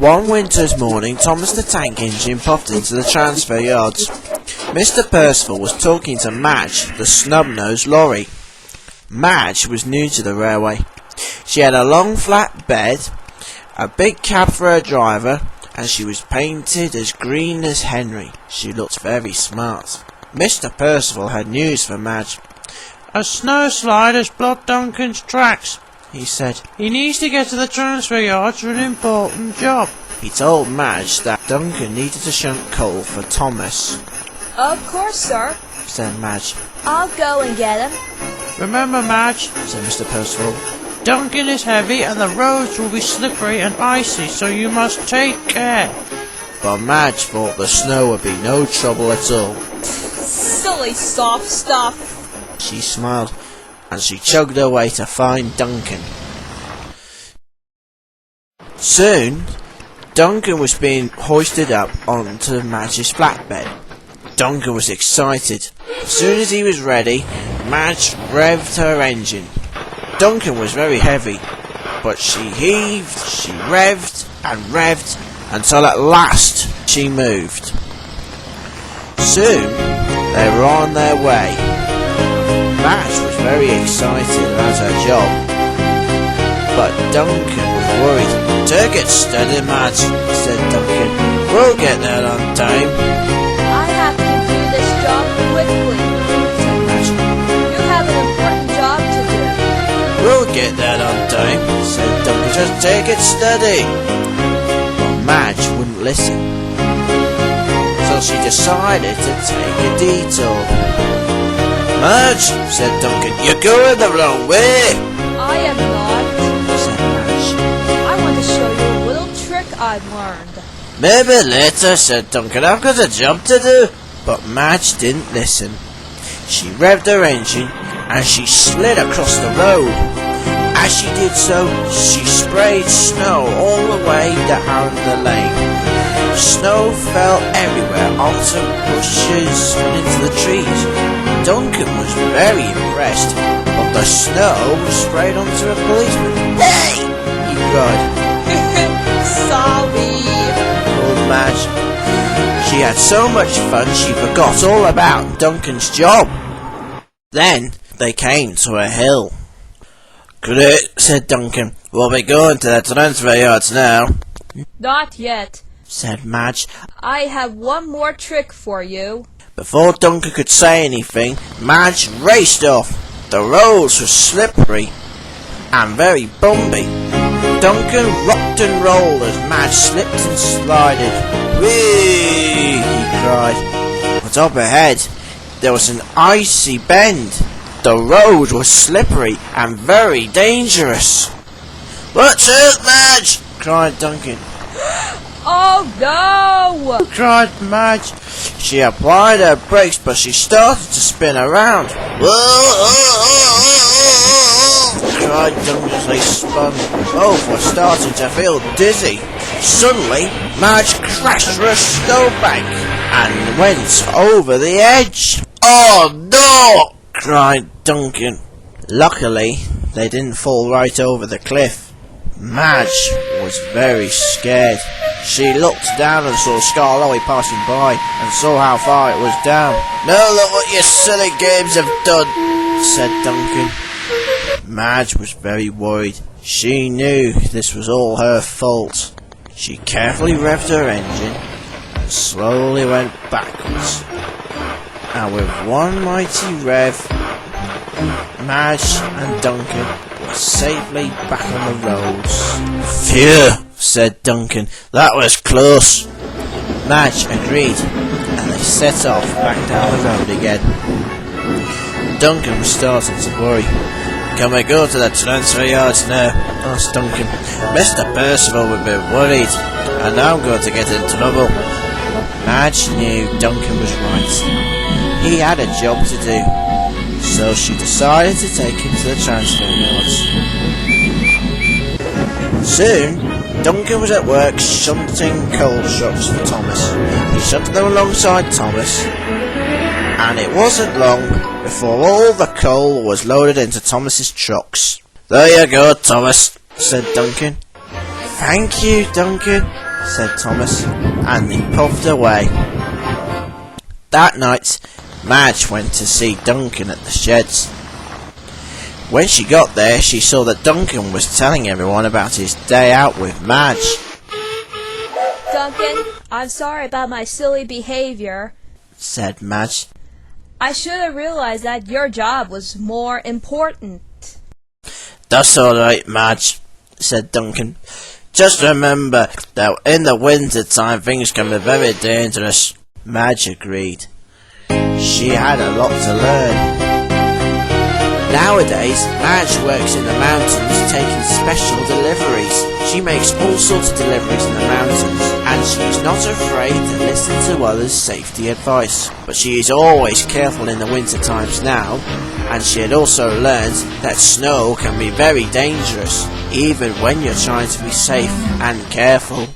One winter's morning, Thomas the Tank Engine puffed into the transfer yards. Mr. Percival was talking to Madge, the snub-nosed lorry. Madge was new to the railway. She had a long flat bed, a big cab for her driver, and she was painted as green as Henry. She looked very smart. Mr. Percival had news for Madge. "A snowslide has blocked Duncan's tracks," he said. "He needs to get to the transfer yards for an important job." He told Madge that Duncan needed to shunt coal for Thomas. "Of course, sir," said Madge. "I'll go and get him." "Remember, Madge," said Mr. Percival, "Duncan is heavy and the roads will be slippery and icy, so you must take care." But Madge thought the snow would be no trouble at all. "Silly soft stuff." She smiled, and she chugged her way to find Duncan. Soon, Duncan was being hoisted up onto Madge's flatbed. Duncan was excited. As soon as he was ready, Madge revved her engine. Duncan was very heavy, but she heaved, she revved, until at last she moved. Soon, they were on their way. Madge was very excited about her job, but Duncan was worried. "Take it steady, Madge," said Duncan. "We'll get there on time." "I have to do this job quickly," said Madge. "You have an important job to do." "We'll get there on time," said Duncan. "Just take it steady." But Madge wouldn't listen, so she decided to take a detour. "Madge," said Duncan, "you're going the wrong way." "I am not," said Madge. "I want to show you a little trick I've learned." "Maybe later," said Duncan. "I've got a job to do." But Madge didn't listen. She revved her engine and she slid across the road. As she did so, she sprayed snow all the way down the lane. Snow fell everywhere, onto bushes and into the trees. Duncan was very impressed, but the snow sprayed onto a policeman. "Hey!" he cried. "Sorry," called Madge. She had so much fun she forgot all about Duncan's job. Then they came to a hill. "Great," said Duncan. "We'll be going to the transfer yards now." "Not yet," said Madge. "I have one more trick for you." Before Duncan could say anything, Madge raced off. The roads were slippery and very bumpy. Duncan rocked and rolled as Madge slipped and slided. "Whee!" he cried. But up ahead, there was an icy bend. The road was slippery and very dangerous. "Watch out, Madge!" cried Duncan. "Oh no!" cried Madge. She applied her brakes, but she started to spin around. cried Duncan as they spun. Both were starting to feel dizzy. Suddenly, Madge crashed through a snowbank and went over the edge. "Oh no!" cried Duncan. Luckily, they didn't fall right over the cliff. Madge was very scared. She looked down and saw Scarlowy passing by, and saw how far it was down. "Now look what your silly games have done," said Duncan. Madge was very worried. She knew this was all her fault. She carefully revved her engine, and slowly went backwards. And with one mighty rev, Madge and Duncan were safely back on the roads. "Phew," said Duncan, "that was close." Madge agreed, and they set off back down the road again. Duncan was starting to worry. "Can we go to the transfer yards now?" asked Duncan. "Mr. Percival would be worried, and I'm going to get in trouble." Madge knew Duncan was right. He had a job to do, so she decided to take him to the transfer yards. Soon, Duncan was at work shunting coal trucks for Thomas. He shunted them alongside Thomas, and it wasn't long before all the coal was loaded into Thomas's trucks. "There you go, Thomas," said Duncan. "Thank you, Duncan," said Thomas, and he puffed away. That night, Madge went to see Duncan at the sheds. When she got there, she saw that Duncan was telling everyone about his day out with Madge. Duncan, I'm sorry about my silly behavior, said Madge. I should have realized that your job was more important. That's alright, Madge, said Duncan. Just remember that in the winter time things can be very dangerous. Madge agreed. She had a lot to learn. Nowadays, Madge works in the mountains taking special deliveries. She makes all sorts of deliveries in the mountains, and she's not afraid to listen to others' safety advice. But she is always careful in the winter times now, and she had also learned that snow can be very dangerous, even when you're trying to be safe and careful.